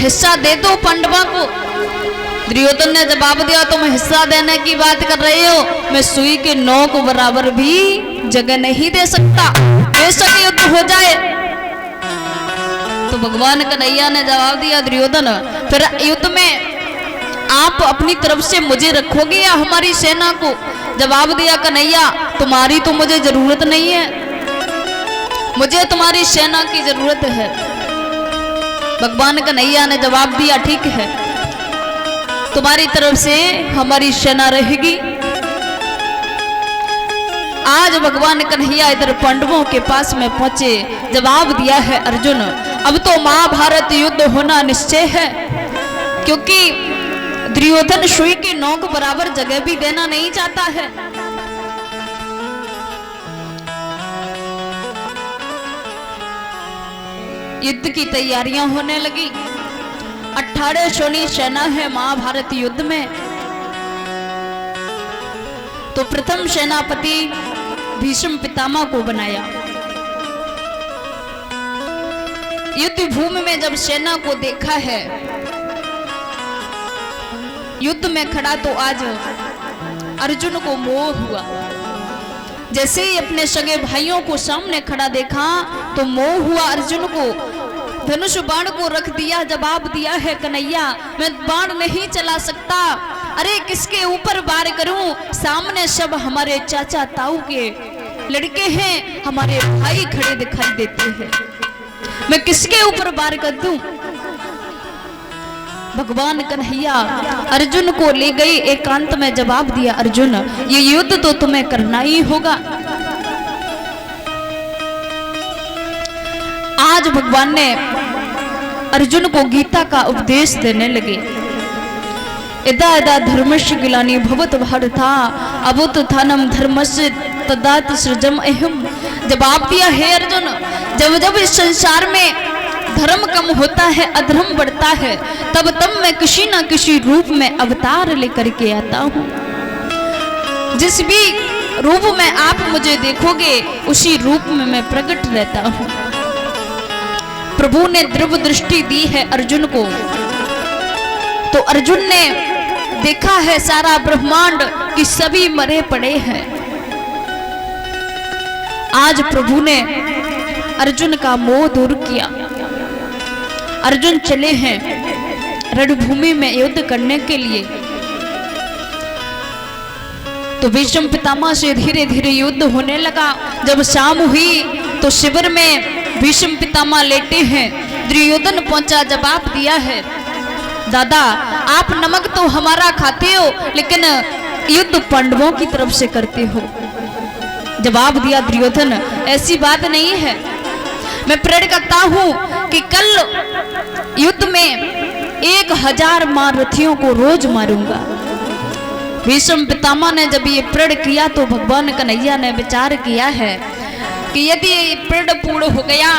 हिस्सा दे दो पांडवों को। दुर्योधन ने जवाब दिया, तुम हिस्सा देने की बात कर रहे हो, मैं सुई के नोक बराबर भी जगह नहीं दे सकता, बेशक युद्ध हो जाए। तो भगवान कन्हैया ने जवाब दिया, दुर्योधन फिर युद्ध में आप अपनी तरफ से मुझे रखोगे या हमारी सेना को? जवाब दिया कन्हैया, तुम्हारी तो मुझे जरूरत नहीं है, मुझे तुम्हारी सेना की जरूरत है। भगवान कन्हैया ने जवाब दिया, ठीक है, तुम्हारी तरफ से हमारी सेना रहेगी। आज भगवान कन्हैया इधर पांडवों के पास में पहुंचे, जवाब दिया है अर्जुन, अब तो महाभारत युद्ध होना निश्चय है, क्योंकि दुर्योधन सुई के नोक बराबर जगह भी देना नहीं चाहता है। युद्ध की तैयारियां होने लगी। 18 सोनी सेना है महाभारत युद्ध में। तो प्रथम सेनापति भीष्म पितामह को बनाया। युद्ध भूमि में जब सेना को देखा है युद्ध में खड़ा, तो आज अर्जुन को मोह हुआ। जैसे ही अपने सगे भाइयों को सामने खड़ा देखा तो मोह हुआ अर्जुन को, धनुष बाण को रख दिया। जवाब दिया है कन्हैया, मैं बाण नहीं चला सकता, अरे किसके ऊपर वार करूं? सामने सब हमारे चाचा ताऊ के लड़के हैं, हमारे भाई खड़े दिखाई देते हैं, मैं किसके ऊपर वार कर दूं? भगवान कन्हैया अर्जुन को ले गई एकांत में, जवाब दिया, अर्जुन ये युद्ध तो तुम्हें करना ही होगा। आज भगवान ने अर्जुन को गीता का उपदेश देने लगे। यदा यदा धर्मस्य ग्लानि भवत भारता अभूत्थानम धर्मस्य तदात सृजम अहम्। जवाब दिया, हे अर्जुन, जब जब इस संसार में धर्म कम होता है, अधर्म बढ़ता है, तब तब मैं किसी न किसी रूप में अवतार लेकर के आता हूँ। जिस भी रूप में आप मुझे देखोगे उसी रूप में मैं प्रकट रहता हूँ। प्रभु ने दृढ़ दृष्टि दी है अर्जुन को। तो अर्जुन ने देखा है सारा ब्रह्मांड कि सभी मरे पड़े हैं। आज प्रभु ने अर्जुन का मोह दूर किया। अर्जुन चले हैं रणभूमि में युद्ध करने के लिए। तो भीष्म पितामह से धीरे धीरे युद्ध होने लगा। जब शाम हुई तो शिविर में भीष्म पितामह लेटे हैं। दुर्योधन पहुंचा, जवाब दिया है, दादा आप नमक तो हमारा खाते हो, लेकिन युद्ध पांडवों की तरफ से करते हो। जवाब दिया दुर्योधन, ऐसी बात नहीं है, मैं प्रण करता हूं कि कल युद्ध में 1000 महारथियों को रोज मारूंगा। भीष्म पितामह ने जब ये प्रण किया तो भगवान कन्हैया ने विचार किया है कि यदि ये प्रण पूर्ण हो गया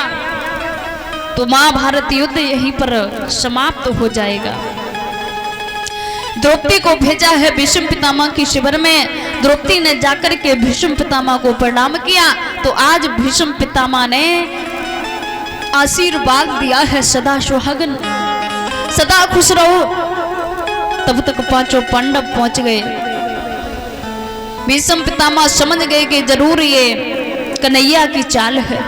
तो महाभारत युद्ध यहीं पर समाप्त हो जाएगा। द्रौपदी को भेजा है भीष्म पितामह की शिविर में। द्रौपदी ने जाकर के भीष्म पितामह को प्रणाम किया। तो आज भीष्म पितामह ने आशीर्वाद दिया है, सदा सुहागन, सदा खुश रहो। तब तक पांचों पांडव पहुंच गए। भीष्म पितामह समझ गए कि जरूर ये कन्हैया की चाल है।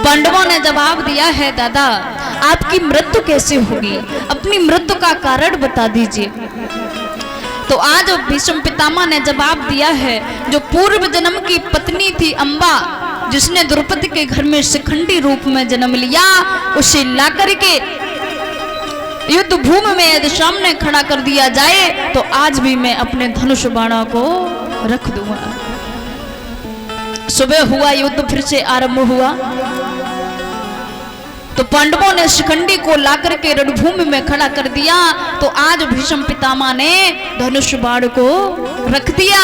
पांडवों ने जवाब दिया है, दादा आपकी मृत्यु कैसे होगी? अपनी मृत्यु का कारण बता दीजिए। तो आज भीष्म पितामह ने जवाब दिया है, जो पूर्व जन्म की पत्नी थी अम्बा, जिसने द्रौपदी के घर में शिखंडी रूप में जन्म लिया, उसे लाकर के युद्ध भूमि में यदि सामने खड़ा कर दिया जाए तो आज भी मैं अपने धनुष बाणों को रख दूंगा। सुबह हुआ, युद्ध फिर से आरंभ हुआ। तो पांडवों ने शिखंडी को लाकर के रणभूमि में खड़ा कर दिया। तो आज भीष्म पितामह ने धनुष बाण को रख दिया।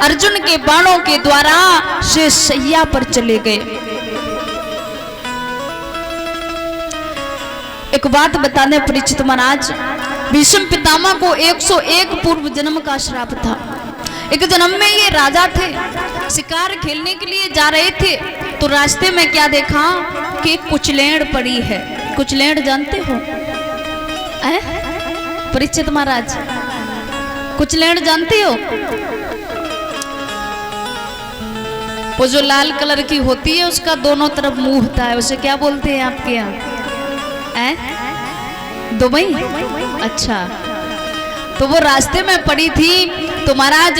अर्जुन के बाणों के द्वारा से सैया पर चले गए। एक बात बताने परिचित महाराज, भीष्म पितामह को 101 पूर्व जन्म का श्राप था। एक जन्म में ये राजा थे, शिकार खेलने के लिए जा रहे थे। तो रास्ते में क्या देखा कि कुचलेड़ पड़ी है। कुचलेड़ जानते हो? परीक्षित महाराज, कुचलेड़ जानते हो? वो जो लाल कलर की होती है उसका दोनों तरफ मुंह होता है, उसे क्या बोलते हैं आपके यहाँ? दुबई? अच्छा, तो वो रास्ते में पड़ी थी तो महाराज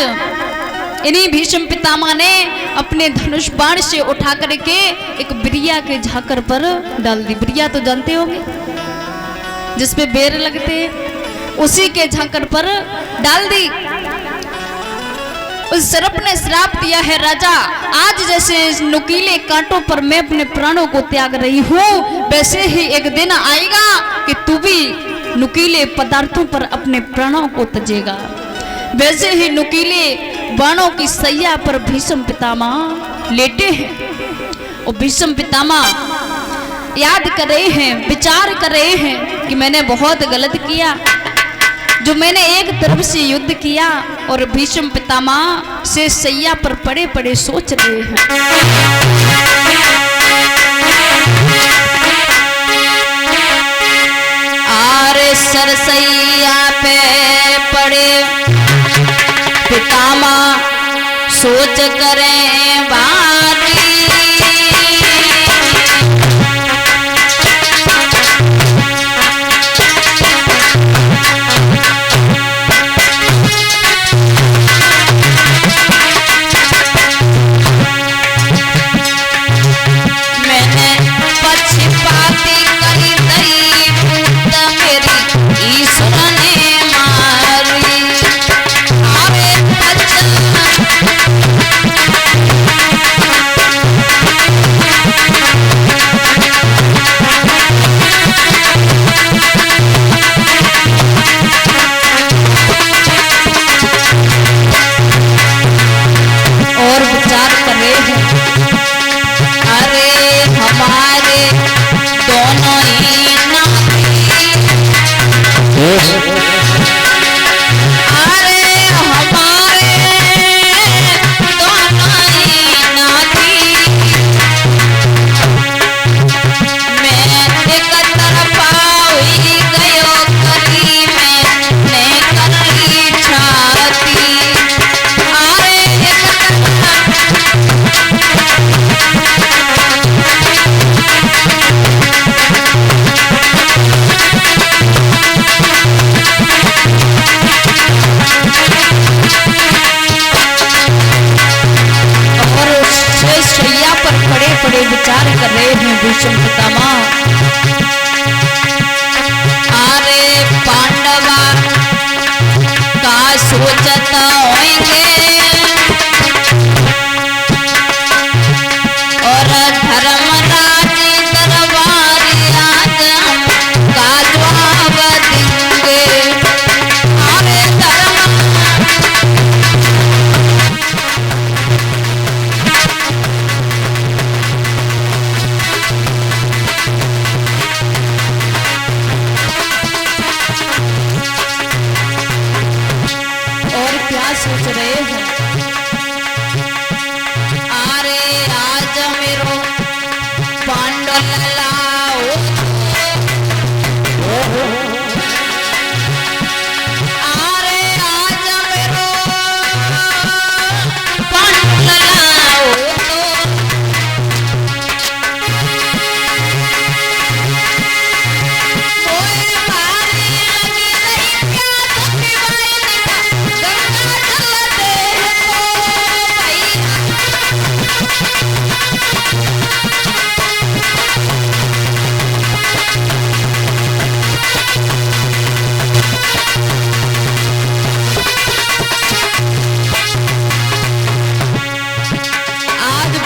इन्हीं भीष्म पितामह ने अपने धनुष बाण से उठा करके एक बिरिया के झाकर पर डाल दी। बिरिया तो जानते होंगे, जिसपे बेर लगते हैं, उसी के झाकर पर डाल दी। उस सर्प ने श्राप दिया है, राजा आज जैसे नुकीले कांटों पर मैं अपने प्राणों को त्याग रही हूँ, वैसे ही एक दिन आएगा कि तू भी नुकीले पदार्थों पर अपने प्राणों को तजेगा। वैसे ही नुकीले बाणों की सैया पर भीष्म पितामह लेटे हैं। और भीष्म पितामह याद कर रहे हैं, विचार कर रहे हैं कि मैंने बहुत गलत किया, जो मैंने एक तरफ से युद्ध किया और भीष्म पितामह से सैया पर पड़े पड़े सोच रहे हैं। आरे सरसैया पे पड़े पितामह सोच करें बारी, मैंने पक्षपाती करी दई पूत मेरी ईश्वर ने मारी। और विचार कर रहे हैं, अरे हमारे दोनों ही नाती, अरे हमारे दोनों ही नाती, मैं एक तरफा हुई गयो करी मैंने करी छाती। बड़े विचार कर रहे हैं भीष्म पितामह। अरे पांडवा का सोचता होंगे और धर्मराज दरबारी आज हम का जवाब देंगे। अरे सोच रहे हैं, अरे आज मेरो पांडव लाओ, अरे आज मेरो पांडव लाओ,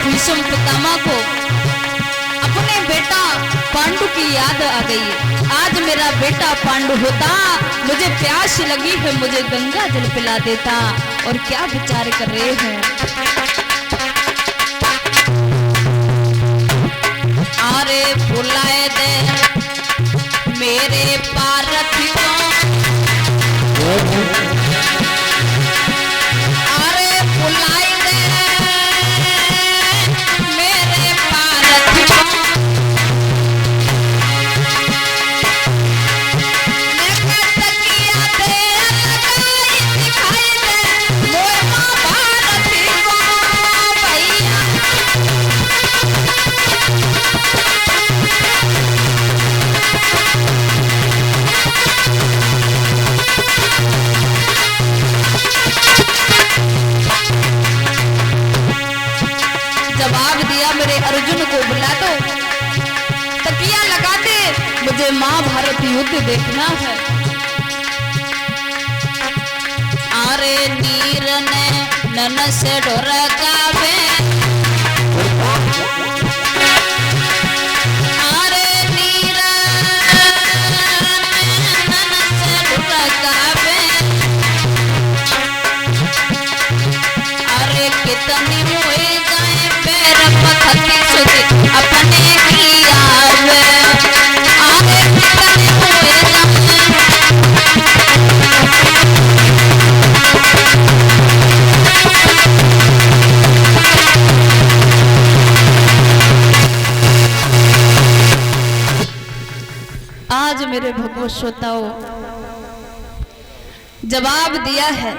भीष्म पितामह को अपने बेटा पांडु की याद आ गई। आज मेरा बेटा पांडु होता, मुझे प्यास लगी है, मुझे गंगा जल पिला देता। और क्या विचार कर रहे हैं, अरे बुलाए दे मेरे पार्थिवों, अरे बुलाए दे मेरे पार्थिवों, मुझे महाभारत युद्ध देखना है। अरे नीर ने नन से ढोरकावे, अरे नीर ने नन से ढोरकावे, अरे कितनी हुए जाए पैर पखती सुध अपने की आवे, अरे कितनी हुए जाए। आज मेरे भगवत श्रोताओं जवाब दिया है